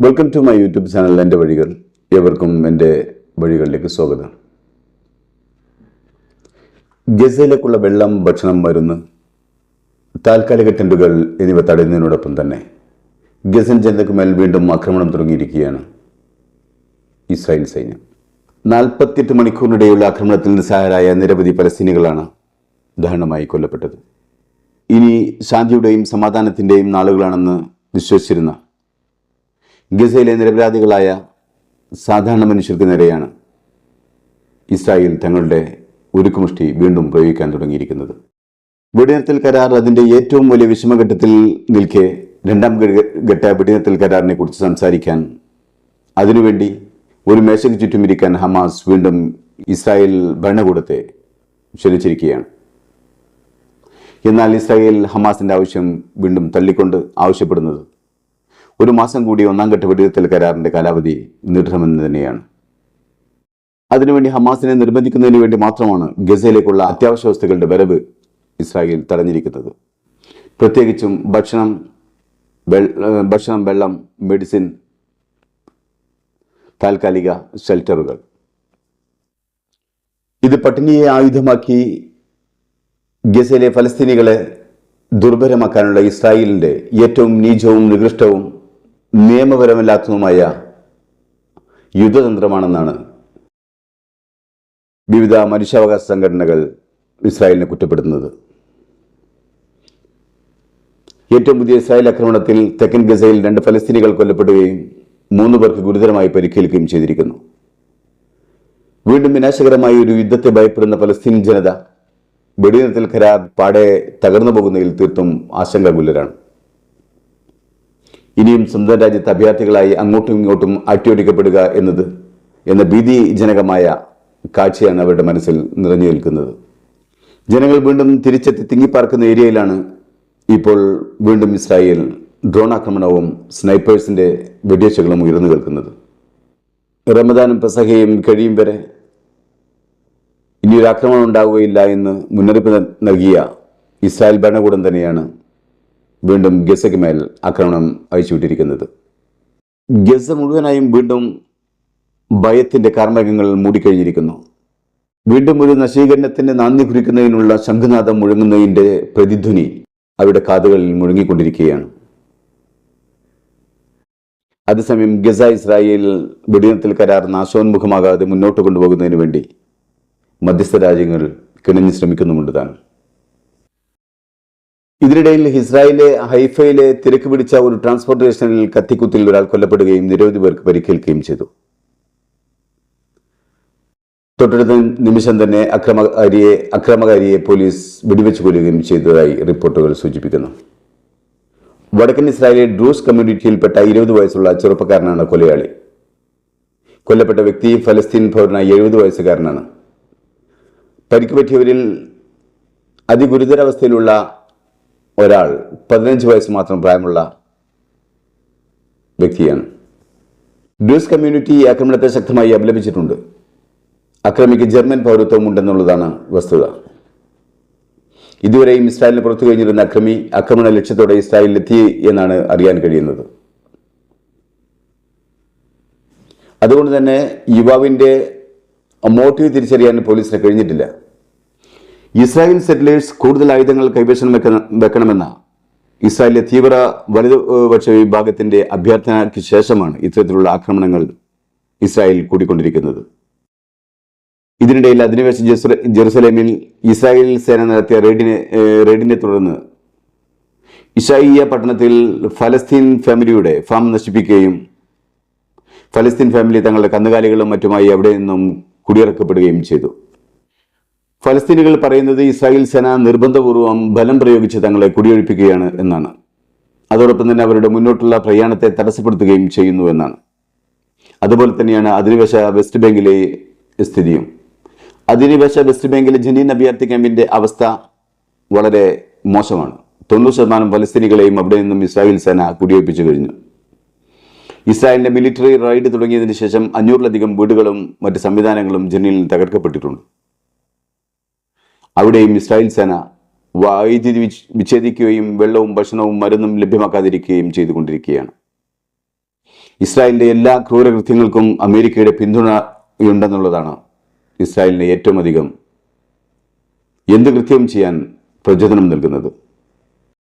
Welcome to my YouTube channel എൻ്റെ വഴികൾ. ഏവർക്കും എൻ്റെ വഴികളിലേക്ക് സ്വാഗതം. ഗസയിലേക്കുള്ള വെള്ളം, ഭക്ഷണം, മരുന്ന്, താൽക്കാലിക ടെൻറ്റുകൾ എന്നിവ തടയുന്നതിനോടൊപ്പം തന്നെ ഗസൻ ജനതയ്ക്ക് മേൽ വീണ്ടും ആക്രമണം തുടങ്ങിയിരിക്കുകയാണ് ഇസ്രായേൽ സൈന്യം. 48 മണിക്കൂറിനിടെയുള്ള ആക്രമണത്തിൽ നിസ്സഹായരായ നിരവധി പലസ്തീനികളാണ് ദാരുണമായി കൊല്ലപ്പെട്ടത്. ഇനി ശാന്തിയുടെയും സമാധാനത്തിൻ്റെയും നാളുകളാണെന്ന് വിശ്വസിച്ചിരുന്ന ഗസയിലെ നിരപരാധികളായ സാധാരണ മനുഷ്യർക്ക് നേരെയാണ് ഇസ്രായേൽ തങ്ങളുടെ ഉരുക്കുമുഷ്ടി വീണ്ടും പ്രയോഗിക്കാൻ തുടങ്ങിയിരിക്കുന്നത്. വെടിനിർത്തൽ കരാർ അതിൻ്റെ ഏറ്റവും വലിയ വിഷമഘട്ടത്തിൽ നിൽക്കെ രണ്ടാം ഘട്ട വെടിനിർത്തൽ കരാറിനെ കുറിച്ച് സംസാരിക്കാൻ, അതിനുവേണ്ടി ഒരു മേശയ്ക്ക് ചുറ്റുമിരിക്കാൻ ഹമാസ് വീണ്ടും ഇസ്രായേൽ ഭരണകൂടത്തെ ക്ഷണിച്ചിരിക്കുകയാണ്. എന്നാൽ ഇസ്രായേൽ ഹമാസിൻ്റെ ആവശ്യം വീണ്ടും തള്ളിക്കൊണ്ട് ആവശ്യപ്പെടുന്നത് ഒരു മാസം കൂടി ഒന്നാം ഘട്ട വെടിനിർത്തൽ കരാറിൻ്റെ കാലാവധി നീട്ടണമെന്ന് തന്നെയാണ്. അതിനുവേണ്ടി ഹമാസിനെ നിർബന്ധിക്കുന്നതിന് വേണ്ടി മാത്രമാണ് ഗസയിലേക്കുള്ള അത്യാവശ്യ വസ്തുക്കളുടെ വരവ് ഇസ്രായേൽ തടഞ്ഞിരിക്കുന്നത്. പ്രത്യേകിച്ചും ഭക്ഷണം, വെള്ളം, മെഡിസിൻ, താൽക്കാലിക ഷെൽട്ടറുകൾ. ഇത് പട്ടിണിയെ ആയുധമാക്കി ഗസയിലെ ഫലസ്തീനികളെ ദുർബലമാക്കാനുള്ള ഇസ്രായേലിൻ്റെ ഏറ്റവും നീചവും നികൃഷ്ടവും നിയമപരമല്ലാത്തതുമായ യുദ്ധതന്ത്രമാണെന്നാണ് വിവിധ മനുഷ്യാവകാശ സംഘടനകൾ ഇസ്രായേലിനെ കുറ്റപ്പെടുത്തുന്നത്. ഏറ്റവും പുതിയ ഇസ്രായേൽ ആക്രമണത്തിൽ തെക്കൻ ഗസയിൽ 2 ഫലസ്തീനികൾ കൊല്ലപ്പെടുകയും 3 പേർക്ക് ഗുരുതരമായി പരിക്കേൽക്കുകയും ചെയ്തിരിക്കുന്നു. വീണ്ടും വിനാശകരമായ ഒരു യുദ്ധത്തെ ഭയപ്പെടുന്ന ഫലസ്തീൻ ജനത വെടിനിർത്തൽ കരാർ പാടെ തകർന്നു പോകുന്നതിൽ തീർത്തും ആശങ്കാകുലരാണ്. ഇനിയും സ്വന്തം രാജ്യത്ത് അഭയാർത്ഥികളായി അങ്ങോട്ടും ഇങ്ങോട്ടും അട്ടിയൊടിക്കപ്പെടുക എന്ന ഭീതിജനകമായ കാഴ്ചയാണ് അവരുടെ മനസ്സിൽ നിറഞ്ഞു നിൽക്കുന്നത്. ജനങ്ങൾ വീണ്ടും തിരിച്ചെത്തി തിങ്ങിപ്പാർക്കുന്ന ഏരിയയിലാണ് ഇപ്പോൾ വീണ്ടും ഇസ്രായേൽ ഡ്രോൺ ആക്രമണവും സ്നൈപ്പേഴ്സിൻ്റെ വെടിവെച്ചുകളും ഉയർന്നു കേൾക്കുന്നത്. റമദാനും പെസഹയും കഴിയും വരെ ഇനിയൊരു ആക്രമണം ഉണ്ടാവുകയില്ല എന്ന് മുന്നറിയിപ്പ് നൽകിയ ഇസ്രായേൽ ഭരണകൂടം തന്നെയാണ് വീണ്ടും ഗസയ്ക്ക് മേൽ ആക്രമണം അയച്ചുവിട്ടിരിക്കുന്നത്. ഗസ മുഴുവനായും വീണ്ടും ഭയത്തിൻ്റെ കാർമേഘങ്ങൾ മൂടിക്കഴിഞ്ഞിരിക്കുന്നു. വീണ്ടും ഒരു നശീകരണത്തിന് നാന്ദി കുറിക്കുന്നതിനുള്ള ശംഖുനാദം മുഴങ്ങുന്നതിൻ്റെ പ്രതിധ്വനി അവരുടെ കാതുകളിൽ മുഴങ്ങിക്കൊണ്ടിരിക്കുകയാണ്. അതേസമയം ഗസ ഇസ്രായേൽ വെടിനിർത്തൽ കരാർ നാശോന്മുഖമാകാതെ മുന്നോട്ട് കൊണ്ടുപോകുന്നതിന് വേണ്ടി മധ്യസ്ഥ രാജ്യങ്ങൾ കിണഞ്ഞ് ശ്രമിക്കുന്നുമുണ്ട് താൻ. ഇതിനിടയിൽ ഇസ്രായേലിലെ ഹൈഫയിലെ തിരക്ക് പിടിച്ച ഒരു ട്രാൻസ്പോർട്ടേഷനിൽ കത്തിക്കുത്തിൽ ഒരാൾ കൊല്ലപ്പെടുകയും നിരവധി പേർക്ക് പരിക്കേൽക്കുകയും ചെയ്തു. തൊട്ടടുത്ത നിമിഷം തന്നെ അക്രമകാരിയെ പോലീസ് വെടിവെച്ച് കൊല്ലുകയും ചെയ്തതായി റിപ്പോർട്ടുകൾ സൂചിപ്പിക്കുന്നു. വടക്കൻ ഇസ്രായേലിലെ ഡ്രൂസ് കമ്മ്യൂണിറ്റിയിൽപ്പെട്ട 20 വയസ്സുള്ള ചെറുപ്പക്കാരനാണ് കൊലയാളി. കൊല്ലപ്പെട്ട വ്യക്തി ഫലസ്തീൻ പൗരനായ 70 വയസ്സുകാരനാണ്. പരിക്ക് പറ്റിയവരിൽ അതിഗുരുതരാവസ്ഥയിലുള്ള ഒരാൾ 15 വയസ്സ് മാത്രം പ്രായമുള്ള വ്യക്തിയാണ്. ഡ്രൂസ് കമ്മ്യൂണിറ്റി ആക്രമണത്തെ ശക്തമായി അപലപിച്ചിട്ടുണ്ട്. അക്രമിക്ക് ജർമ്മൻ പൗരത്വം ഉണ്ടെന്നുള്ളതാണ് വസ്തുത. ഇതുവരെയും ഇസ്രായേലിന് പുറത്തു കഴിഞ്ഞിരുന്ന ആക്രമണ ലക്ഷ്യത്തോടെ ഇസ്രായേലിലെത്തി എന്നാണ് അറിയാൻ കഴിയുന്നത്. അതുകൊണ്ട് തന്നെ യുവാവിൻ്റെ മോട്ടീവ് തിരിച്ചറിയാൻ പോലീസിന് കഴിഞ്ഞിട്ടില്ല. ഇസ്രായേൽ സെറ്റിലേഴ്സ് കൂടുതൽ ആയുധങ്ങൾ കൈവശം വെക്കണമെന്ന ഇസ്രായേലിലെ തീവ്ര വലതുപക്ഷ വിഭാഗത്തിൻ്റെ അഭ്യർത്ഥനയ്ക്ക് ശേഷമാണ് ഇത്തരത്തിലുള്ള ആക്രമണങ്ങൾ ഇസ്രായേൽ കൂടിക്കൊണ്ടിരിക്കുന്നത്. ഇതിനിടയിൽ അധിനിവേശ ജെറുസലേമിൽ ഇസ്രായേൽ സേന നടത്തിയ റെയ്ഡിനെ തുടർന്ന് ഇഷായിയ പട്ടണത്തിൽ ഫലസ്തീൻ ഫാമിലിയുടെ ഫാം നശിപ്പിക്കുകയും ഫലസ്തീൻ ഫാമിലി തങ്ങളുടെ കന്നുകാലികളും മറ്റുമായി അവിടെ നിന്നും കുടിയിറക്കപ്പെടുകയും ചെയ്തു. ഫലസ്തീനികൾ പറയുന്നത് ഇസ്രായേൽ സേന നിർബന്ധപൂർവം ബലം പ്രയോഗിച്ച് തങ്ങളെ കുടിയൊഴിപ്പിക്കുകയാണ് എന്നാണ്. അതോടൊപ്പം തന്നെ അവരുടെ മുന്നോട്ടുള്ള പ്രയാണത്തെ തടസ്സപ്പെടുത്തുകയും ചെയ്യുന്നു എന്നാണ്. അതുപോലെ തന്നെയാണ് അധിനിവേശ വെസ്റ്റ് ബാങ്കിലെ സ്ഥിതിയും. അധിനിവേശ വെസ്റ്റ് ബാങ്കിലെ ജനീൻ അഭയാർത്ഥി ക്യാമ്പിൻ്റെ അവസ്ഥ വളരെ മോശമാണ്. 90% ഫലസ്തീനികളെയും അവിടെ നിന്നും ഇസ്രായേൽ സേന കുടിയൊഴിപ്പിച്ചു കഴിഞ്ഞു. ഇസ്രായേലിൻ്റെ മിലിറ്ററി റൈഡ് തുടങ്ങിയതിന് ശേഷം 500-ലധികം വീടുകളും മറ്റ് സംവിധാനങ്ങളും ജനീനിൽ തകർക്കപ്പെട്ടിട്ടുണ്ട്. അവിടെയും ഇസ്രായേൽ സേന വൈദ്യുതി വിച്ഛേദിക്കുകയും വെള്ളവും ഭക്ഷണവും മരുന്നും ലഭ്യമാക്കാതിരിക്കുകയും ചെയ്തുകൊണ്ടിരിക്കുകയാണ്. ഇസ്രായേലിൻ്റെ എല്ലാ ക്രൂരകൃത്യങ്ങൾക്കും അമേരിക്കയുടെ പിന്തുണയുണ്ടെന്നുള്ളതാണ് ഇസ്രായേലിനെ ഏറ്റവും അധികം എന്ത് കൃത്യവും ചെയ്യാൻ പ്രചോദനം നൽകുന്നത്.